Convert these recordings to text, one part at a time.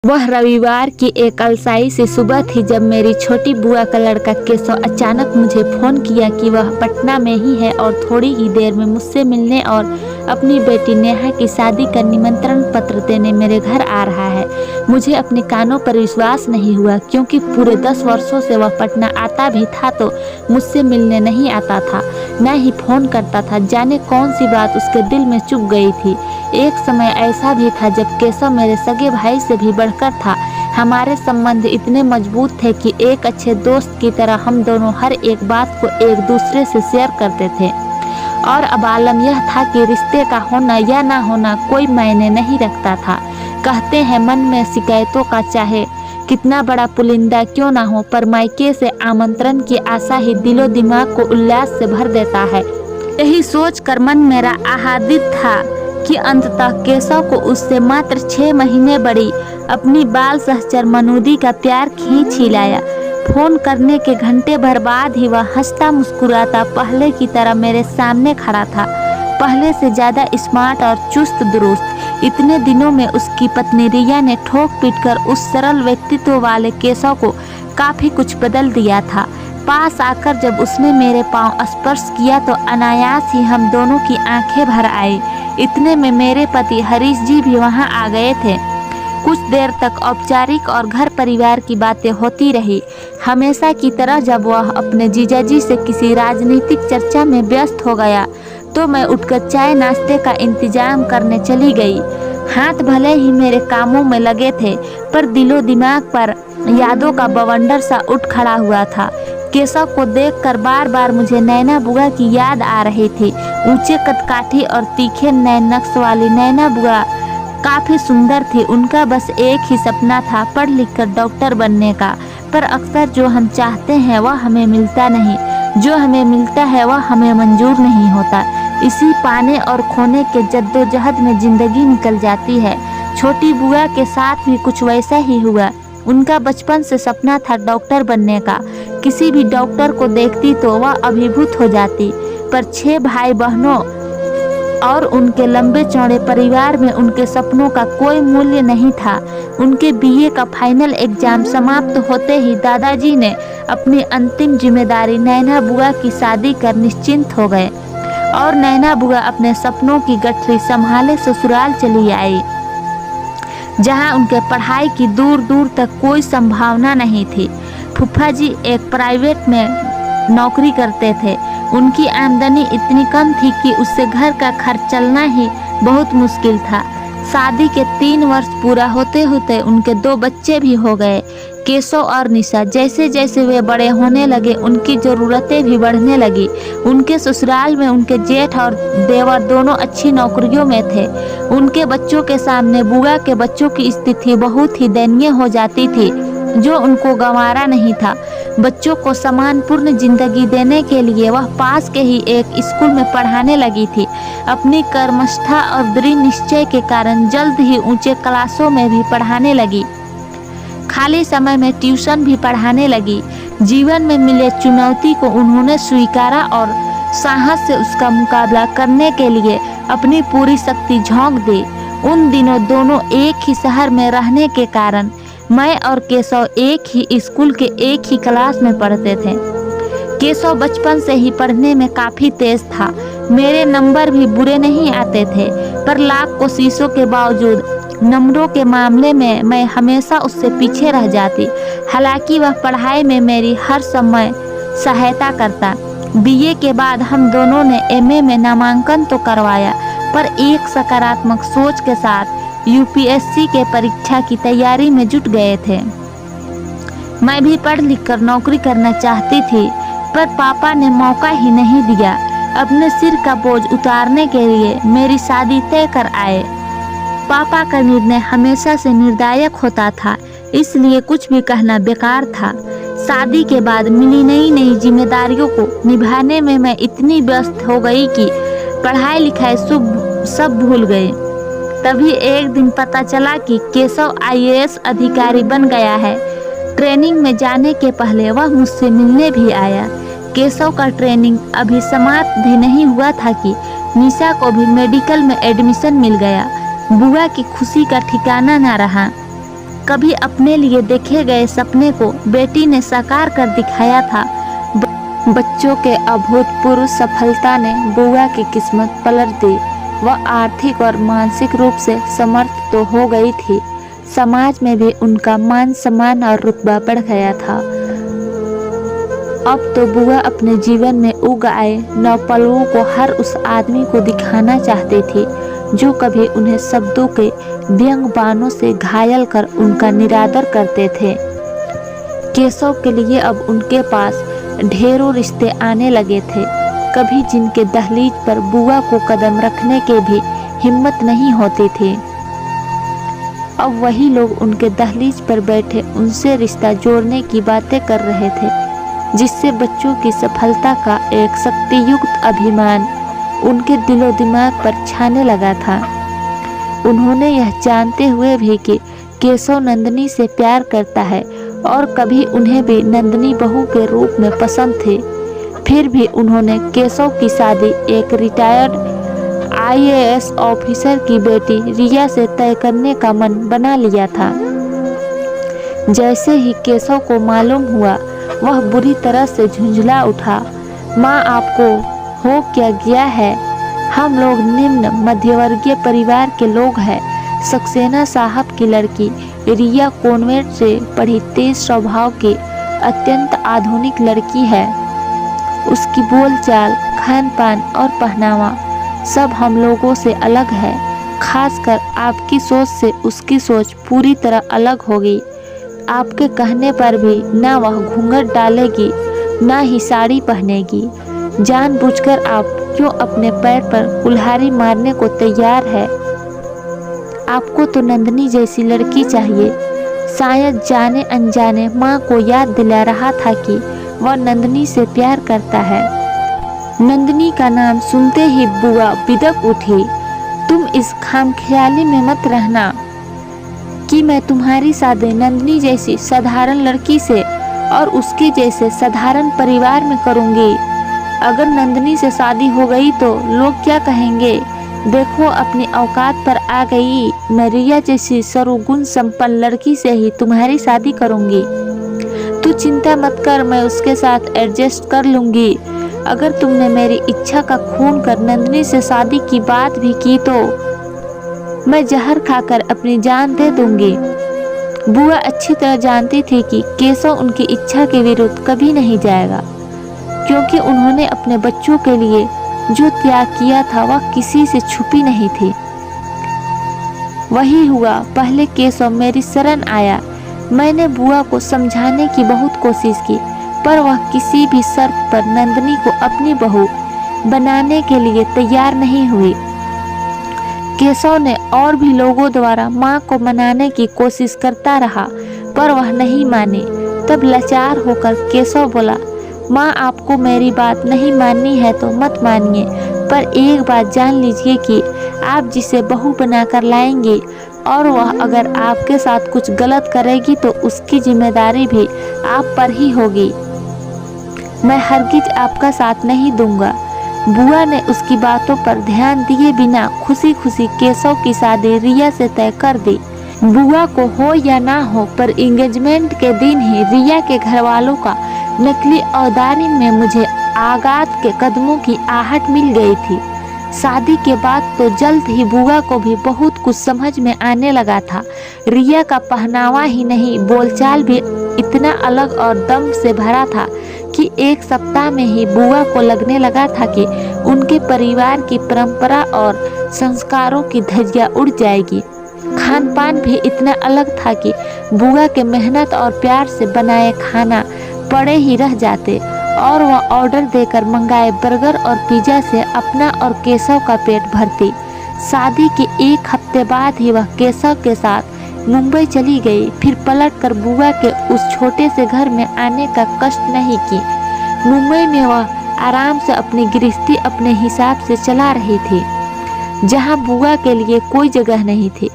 वह रविवार की एक अलसाई सी सुबह थी जब मेरी छोटी बुआ का लड़का केशव अचानक मुझे फ़ोन किया कि वह पटना में ही है और थोड़ी ही देर में मुझसे मिलने और अपनी बेटी नेहा की शादी का निमंत्रण पत्र देने मेरे घर आ रहा है। मुझे अपने कानों पर विश्वास नहीं हुआ, क्योंकि पूरे 10 वर्षों से वह पटना आता भी था तो मुझसे मिलने नहीं आता था, न ही फ़ोन करता था। जाने कौन सी बात उसके दिल में चुभ गई थी। एक समय ऐसा भी था जब केशव मेरे सगे भाई से भी बढ़कर था। हमारे संबंध इतने मजबूत थे कि एक अच्छे दोस्त की तरह हम दोनों हर एक बात को एक दूसरे से शेयर करते थे। और अब आलम यह था कि रिश्ते का होना या ना होना कोई मायने नहीं रखता था। कहते हैं मन में शिकायतों का चाहे कितना बड़ा पुलिंदा क्यों ना हो, पर मायके से आमंत्रण की आशा ही दिलो दिमाग को उल्लास से भर देता है। यही सोच कर मन मेरा आह्लादित था कि अंततः केशव को उससे मात्र 6 महीने बड़ी अपनी बाल सहचर मनूदी का प्यार खींच ही लाया। फोन करने के घंटे भर बाद ही वह हंसता मुस्कुराता पहले की तरह मेरे सामने खड़ा था, पहले से ज़्यादा स्मार्ट और चुस्त दुरुस्त। इतने दिनों में उसकी पत्नी रिया ने ठोक पीट कर उस सरल व्यक्तित्व वाले केशव को काफ़ी कुछ बदल दिया था। पास आकर जब उसने मेरे पांव स्पर्श किया तो अनायास ही हम दोनों की आंखें भर आई। इतने में मेरे पति हरीश जी भी वहां आ गए थे। कुछ देर तक औपचारिक और घर परिवार की बातें होती रही। हमेशा की तरह जब वह अपने जीजाजी से किसी राजनीतिक चर्चा में व्यस्त हो गया तो मैं उठकर चाय नाश्ते का इंतजाम करने चली गई। हाथ भले ही मेरे कामों में लगे थे, पर दिलो दिमाग पर यादों का बवंडर सा उठ खड़ा हुआ था। केशव को देखकर बार बार मुझे नैना बुआ की याद आ रही थी। ऊंचे कदकाठी और तीखे नैन नक्श वाली नैना बुआ काफ़ी सुंदर थी। उनका बस एक ही सपना था, पढ़ लिख कर डॉक्टर बनने का। पर अक्सर जो हम चाहते हैं वह हमें मिलता नहीं, जो हमें मिलता है वह हमें मंजूर नहीं होता। इसी पाने और खोने के जद्दोजहद में ज़िंदगी निकल जाती है। छोटी बुआ के साथ भी कुछ वैसा ही हुआ। उनका बचपन से सपना था डॉक्टर बनने का। किसी भी डॉक्टर को देखती तो वह अभिभूत हो जाती, पर 6 भाई बहनों और उनके लंबे चौड़े परिवार में उनके सपनों का कोई मूल्य नहीं था। उनके बीए का फाइनल एग्जाम समाप्त होते ही दादाजी ने अपनी अंतिम जिम्मेदारी नैना बुआ की शादी कर निश्चिंत हो गए और नैना बुआ अपने सपनों की गठरी संभाले ससुराल चली आई, जहां उनके पढ़ाई की दूर दूर तक कोई संभावना नहीं थी। फूफा जी एक प्राइवेट में नौकरी करते थे। उनकी आमदनी इतनी कम थी कि उससे घर का खर्च चलना ही बहुत मुश्किल था। शादी के 3 वर्ष पूरा होते होते उनके 2 बच्चे भी हो गए, केशव और निशा। जैसे जैसे वे बड़े होने लगे उनकी ज़रूरतें भी बढ़ने लगी। उनके ससुराल में उनके जेठ और देवर दोनों अच्छी नौकरियों में थे। उनके बच्चों के सामने बुआ के बच्चों की स्थिति बहुत ही दयनीय हो जाती थी, जो उनको गंवारा नहीं था। बच्चों को सम्मानपूर्ण जिंदगी देने के लिए वह पास के ही एक स्कूल में पढ़ाने लगी थी। अपनी कर्मष्ठा और दृढ़ निश्चय के कारण जल्द ही ऊंचे क्लासों में भी पढ़ाने लगी। खाली समय में ट्यूशन भी पढ़ाने लगी। जीवन में मिले चुनौती को उन्होंने स्वीकारा और साहस से उसका मुकाबला करने के लिए अपनी पूरी शक्ति झोंक दी। उन दिनों दोनों एक ही शहर में रहने के कारण मैं और केशव एक ही स्कूल के एक ही क्लास में पढ़ते थे। केशव बचपन से ही पढ़ने में काफ़ी तेज था। मेरे नंबर भी बुरे नहीं आते थे, पर लाख कोशिशों के बावजूद नंबरों के मामले में मैं हमेशा उससे पीछे रह जाती। हालांकि वह पढ़ाई में मेरी हर समय सहायता करता। बीए के बाद हम दोनों ने एमए में नामांकन तो करवाया, पर एक सकारात्मक सोच के साथ यूपीएससी के परीक्षा की तैयारी में जुट गए थे। मैं भी पढ़ लिख कर नौकरी करना चाहती थी, पर पापा ने मौका ही नहीं दिया। अपने सिर का बोझ उतारने के लिए मेरी शादी तय कर आए। पापा का निर्णय हमेशा से निर्णायक होता था, इसलिए कुछ भी कहना बेकार था। शादी के बाद मिली नई नई जिम्मेदारियों को निभाने में मैं इतनी व्यस्त हो गई कि पढ़ाई लिखाई सब भूल गई। तभी एक दिन पता चला कि केशव आईएएस अधिकारी बन गया है। ट्रेनिंग में जाने के पहले वह मुझसे मिलने भी आया। केशव का ट्रेनिंग अभी समाप्त भी नहीं हुआ था कि निशा को भी मेडिकल में एडमिशन मिल गया। बुआ की खुशी का ठिकाना ना रहा। कभी अपने लिए देखे गए सपने को बेटी ने साकार कर दिखाया था। बच्चों के अभूतपूर्व सफलता ने बुआ की किस्मत पलट दी। वह आर्थिक और मानसिक रूप से समर्थ तो हो गई थी, समाज में भी उनका मान सम्मान और रुतबा बढ़ गया था। अब तो बुआ अपने जीवन में उग आए नवपलवों को हर उस आदमी को दिखाना चाहती थी जो कभी उन्हें शब्दों के व्यंग बाणों से घायल कर उनका निरादर करते थे। केशव के लिए अब उनके पास ढेरों रिश्ते आने लगे थे, कभी जिनके दहलीज पर बुआ को कदम रखने के भी हिम्मत नहीं होती थी। अब वही लोग उनके दहलीज पर बैठे उनसे रिश्ता जोड़ने की बातें कर रहे थे, जिससे बच्चों की सफलता का एक शक्तियुक्त अभिमान उनके दिलो दिमाग पर छाने लगा था। उन्होंने यह जानते हुए भी कि केशव नंदिनी से प्यार करता है और कभी उन्हें भी नंदिनी बहू के रूप में पसंद थे, फिर भी उन्होंने केशव की शादी एक रिटायर्ड IAS ऑफिसर की बेटी रिया से तय करने का मन बना लिया था। जैसे ही केशव को मालूम हुआ, वह बुरी तरह से झुंझला उठा। माँ, आपको हो क्या गया है? हम लोग निम्न मध्यवर्गीय परिवार के लोग हैं। सक्सेना साहब की लड़की रिया कॉन्वेंट से पढ़ी, तेज स्वभाव की अत्यंत आधुनिक लड़की है। उसकी बोलचाल, खान पान और पहनावा सब हम लोगों से अलग है। खासकर आपकी सोच से उसकी सोच पूरी तरह अलग होगी। आपके कहने पर भी ना वह घूंघट डालेगी, ना ही साड़ी पहनेगी। जानबूझकर आप क्यों अपने पैर पर कुल्हाड़ी मारने को तैयार है? आपको तो नंदिनी जैसी लड़की चाहिए। शायद जाने अनजाने माँ को याद दिला रहा था कि वह नंदिनी से प्यार करता है। नंदिनी का नाम सुनते ही बुआ बिदक उठी। तुम इस खामख्याली में मत रहना कि मैं तुम्हारी शादी नंदिनी जैसी साधारण लड़की से और उसके जैसे साधारण परिवार में करूंगी। अगर नंदिनी से शादी हो गई तो लोग क्या कहेंगे? देखो, अपनी औकात पर आ गई। मैं रिया जैसी सर्वगुण संपन्न लड़की से ही तुम्हारी शादी करूंगी। तू चिंता मत कर, मैं उसके साथ एडजस्ट कर लूंगी। अगर तुमने मेरी इच्छा का खून कर नंदिनी से शादी की बात भी की तो मैं जहर खाकर अपनी जान दे दूंगी। बुआ अच्छी तरह जानती थी कि केशव उनकी इच्छा के विरुद्ध कभी नहीं जाएगा, क्योंकि उन्होंने अपने बच्चों के लिए जो त्याग किया था वह किसी से छुपी नहीं थी। वही हुआ। पहले केशव मेरी शरण आया। मैंने बुआ को समझाने की बहुत कोशिश की, पर वह किसी भी शर्त पर नंदिनी को अपनी बहू बनाने के लिए तैयार नहीं हुई। केशव ने और भी लोगों द्वारा माँ को मनाने की कोशिश करता रहा, पर वह नहीं मानी। तब लाचार होकर केशव बोला, माँ, आपको मेरी बात नहीं माननी है तो मत मानिए, पर एक बात जान लीजिए कि आप जिसे बहू बनाकर लाएंगे और वह अगर आपके साथ कुछ गलत करेगी तो उसकी जिम्मेदारी भी आप पर ही होगी। मैं हरगिज आपका साथ नहीं दूंगा। बुआ ने उसकी बातों पर ध्यान दिए बिना खुशी खुशी केशव की शादी रिया से तय कर दी। बुआ को हो या ना हो, पर एंगेजमेंट के दिन ही रिया के घर वालों का नकली औदारी में मुझे आगात के कदमों की आहट मिल गई थी। शादी के बाद तो जल्द ही बुआ को भी बहुत कुछ समझ में आने लगा था। रिया का पहनावा ही नहीं, बोलचाल भी इतना अलग और दम से भरा था कि एक सप्ताह में ही बुआ को लगने लगा था कि उनके परिवार की परंपरा और संस्कारों की धज्जियां उड़ जाएगी। खान पान भी इतना अलग था कि बुआ के मेहनत और प्यार से बनाए खाना पड़े ही रह जाते और वह ऑर्डर देकर मंगाए बर्गर और पिज्जा से अपना और केशव का पेट भरती। शादी के एक हफ्ते बाद ही वह केशव के साथ मुंबई चली गई। फिर पलटकर बुआ के उस छोटे से घर में आने का कष्ट नहीं की। मुंबई में वह आराम से अपनी गृहस्थी अपने हिसाब से चला रही थी, जहां बुआ के लिए कोई जगह नहीं थी।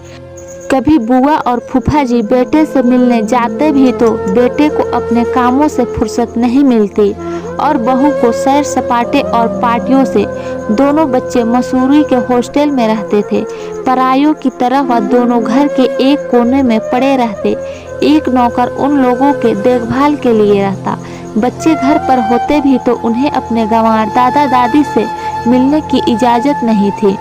कभी बुआ और फूफा जी बेटे से मिलने जाते भी तो बेटे को अपने कामों से फुर्सत नहीं मिलती और बहू को सैर सपाटे और पार्टियों से। दोनों बच्चे मसूरी के हॉस्टल में रहते थे। परायों की तरह वह दोनों घर के एक कोने में पड़े रहते। एक नौकर उन लोगों के देखभाल के लिए रहता। बच्चे घर पर होते भी तो उन्हें अपने गंवार दादा दादी से मिलने की इजाज़त नहीं थी।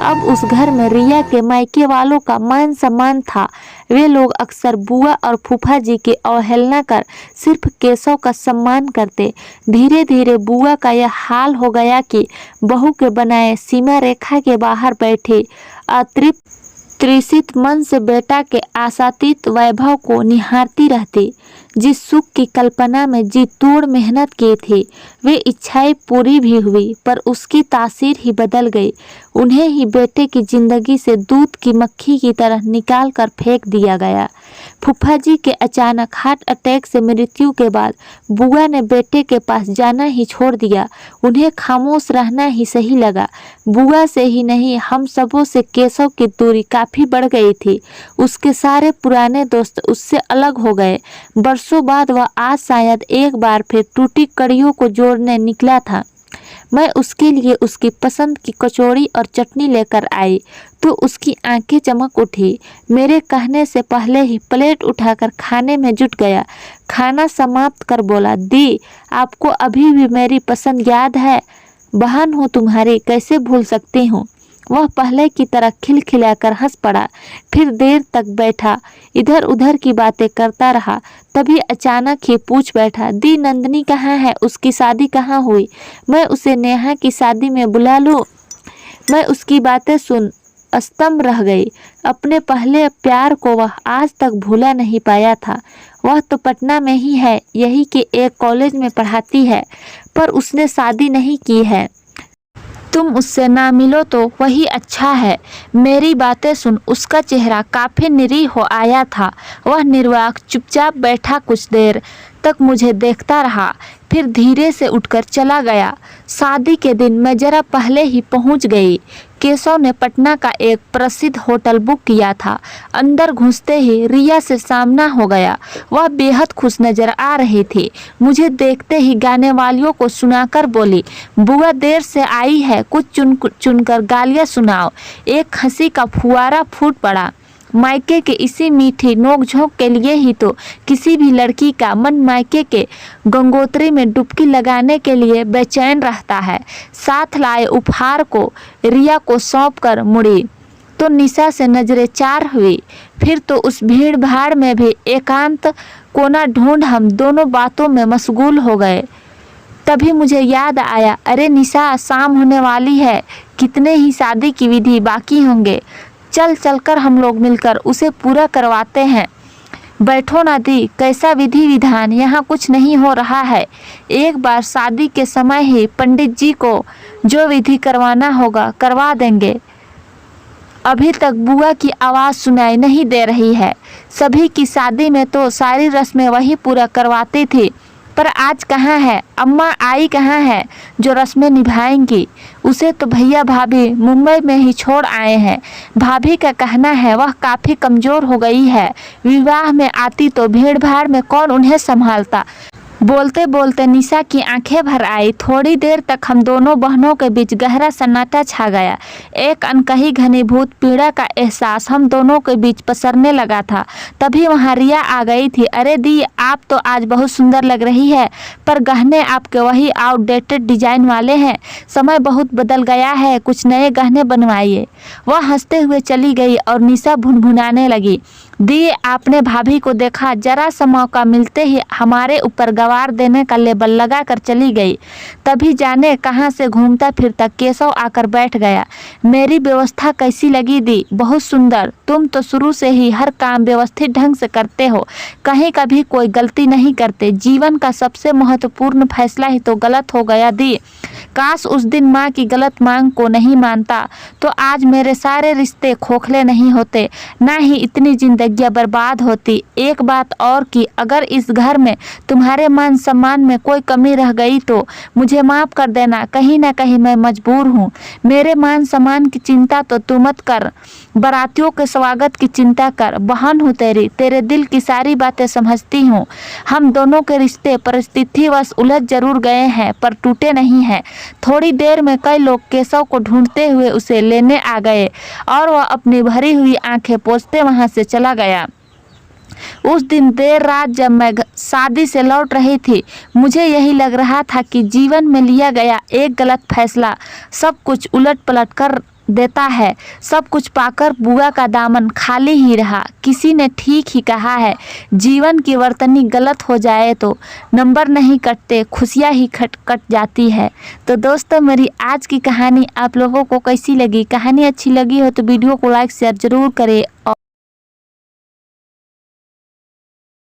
अब उस घर में रिया के मायके वालों का मान सम्मान था। वे लोग अक्सर बुआ और फूफा जी की अवहेलना कर सिर्फ केशव का सम्मान करते। धीरे धीरे बुआ का यह हाल हो गया कि बहू के बनाए सीमा रेखा के बाहर बैठे अतृप्त त्रिषित मन से बेटा के आशातीत वैभव को निहारती रहती। जिस सुख की कल्पना में जी तोड़ मेहनत की थी वे इच्छाएं पूरी भी हुई, पर उसकी तासीर ही बदल गई। उन्हें ही बेटे की जिंदगी से दूध की मक्खी की तरह निकाल कर फेंक दिया गया। फूफा जी के अचानक हार्ट अटैक से मृत्यु के बाद बुआ ने बेटे के पास जाना ही छोड़ दिया। उन्हें खामोश रहना ही सही लगा। बुआ से ही नहीं, हम सबों से केशव की दूरी काफ़ी बढ़ गई थी। उसके सारे पुराने दोस्त उससे अलग हो गए। बरसों बाद वह आज शायद एक बार फिर टूटी कड़ियों को जोड़ने निकला था। मैं उसके लिए उसकी पसंद की कचौड़ी और चटनी लेकर आई तो उसकी आंखें चमक उठी। मेरे कहने से पहले ही प्लेट उठाकर खाने में जुट गया। खाना समाप्त कर बोला, दी आपको अभी भी मेरी पसंद याद है? बहन हूँ तुम्हारी, कैसे भूल सकती हूँ। वह पहले की तरह खिलखिलाकर हंस पड़ा। फिर देर तक बैठा इधर उधर की बातें करता रहा। तभी अचानक ही पूछ बैठा, दी नंदनी कहाँ है? उसकी शादी कहाँ हुई? मैं उसे नेहा की शादी में बुला लूँ? मैं उसकी बातें सुन स्तंभ रह गई। अपने पहले प्यार को वह आज तक भूला नहीं पाया था। वह तो पटना में ही है, यही के एक कॉलेज में पढ़ाती है, पर उसने शादी नहीं की है। तुम उससे ना मिलो तो वही अच्छा है। मेरी बातें सुन उसका चेहरा काफ़ी निरीह हो आया था। वह निर्वाक चुपचाप बैठा, कुछ देर तक मुझे देखता रहा, फिर धीरे से उठकर चला गया। शादी के दिन मैं जरा पहले ही पहुंच गई। केशव ने पटना का एक प्रसिद्ध होटल बुक किया था। अंदर घुसते ही रिया से सामना हो गया। वह बेहद खुश नजर आ रही थी। मुझे देखते ही गाने वालियों को सुनाकर बोली, बुआ देर से आई है, कुछ चुन चुनकर गालियाँ सुनाओ। एक हंसी का फुवारा फूट पड़ा। मायके के इसी मीठी नोक-झोंक के लिए ही तो किसी भी लड़की का मन मायके के गंगोत्री में डुबकी लगाने के लिए बेचैन रहता है। साथ लाए उपहार को रिया को सौंप कर मुड़ी तो निशा से नजरें चार हुई। फिर तो उस भीड़ भाड़ में भी एकांत कोना ढूंढ हम दोनों बातों में मशगूल हो गए। तभी मुझे याद आया, अरे निशा, शाम होने वाली है, कितने ही शादी की विधि बाकी होंगे। चलकर हम लोग मिलकर उसे पूरा करवाते हैं। बैठो ना दी, कैसा विधि विधान, यहाँ कुछ नहीं हो रहा है। एक बार शादी के समय ही पंडित जी को जो विधि करवाना होगा करवा देंगे। अभी तक बुआ की आवाज़ सुनाई नहीं दे रही है। सभी की शादी में तो सारी रस्में वही पूरा करवाती थी, पर आज कहाँ है? अम्मा आई कहाँ है जो रस्में निभाएंगी? उसे तो भैया भाभी मुंबई में ही छोड़ आए हैं। भाभी का कहना है वह काफ़ी कमज़ोर हो गई है। विवाह में आती तो भीड़ भाड़ में कौन उन्हें संभालता। बोलते बोलते निशा की आंखें भर आई। थोड़ी देर तक हम दोनों बहनों के बीच गहरा सन्नाटा छा गया। एक अनकही घनीभूत पीड़ा का एहसास हम दोनों के बीच पसरने लगा था। तभी वहाँ रिया आ गई थी। अरे दी, आप तो आज बहुत सुंदर लग रही है, पर गहने आपके वही आउटडेटेड डिजाइन वाले हैं। समय बहुत बदल गया है, कुछ नए गहने बनवाइए। वह हंसते हुए चली गई और निशा भुनभुनाने लगी, दी आपने भाभी को देखा? जरा सा मौका मिलते ही हमारे ऊपर गवार देने का लेबल लगा कर चली गई। तभी जाने कहाँ से घूमता फिरता केशव आकर बैठ गया। मेरी व्यवस्था कैसी लगी दी? बहुत सुंदर। तुम तो शुरू से ही हर काम व्यवस्थित ढंग से करते हो, कहीं कभी कोई गलती नहीं करते। जीवन का सबसे महत्वपूर्ण फैसला ही तो गलत हो गया दी। काश उस दिन माँ की गलत मांग को नहीं मानता तो आज मेरे सारे रिश्ते खोखले नहीं होते, ना ही इतनी जिंदगी जिंदगियां बर्बाद होती। एक बात और कि अगर इस घर में तुम्हारे मान सम्मान में कोई कमी रह गई तो मुझे माफ़ कर देना, कहीं ना कहीं मैं मजबूर हूँ। मेरे मान सम्मान की चिंता तो तू मत कर, बारातियों के स्वागत की चिंता कर। बहन हूँ तेरी, तेरे दिल की सारी बातें समझती हूँ। हम दोनों के रिश्ते परिस्थितिवश उलझ जरूर गए हैं पर टूटे नहीं हैं। थोड़ी देर में कई लोग केशव को ढूंढते हुए उसे लेने आ गए और वह अपनी भरी हुई आंखें पोंछते वहां से चला गया। उस दिन देर रात जब मैं शादी से लौट रही थी, मुझे यही लग रहा था कि जीवन में लिया गया एक गलत फैसला सब कुछ उलट पलट कर देता है। सब कुछ पाकर बुआ का दामन खाली ही रहा। किसी ने ठीक ही कहा है, जीवन की वर्तनी गलत हो जाए तो नंबर नहीं कटते, खुशियाँ ही कट जाती है। तो दोस्तों, मेरी आज की कहानी आप लोगों को कैसी लगी? कहानी अच्छी लगी हो तो वीडियो को लाइक शेयर ज़रूर करें।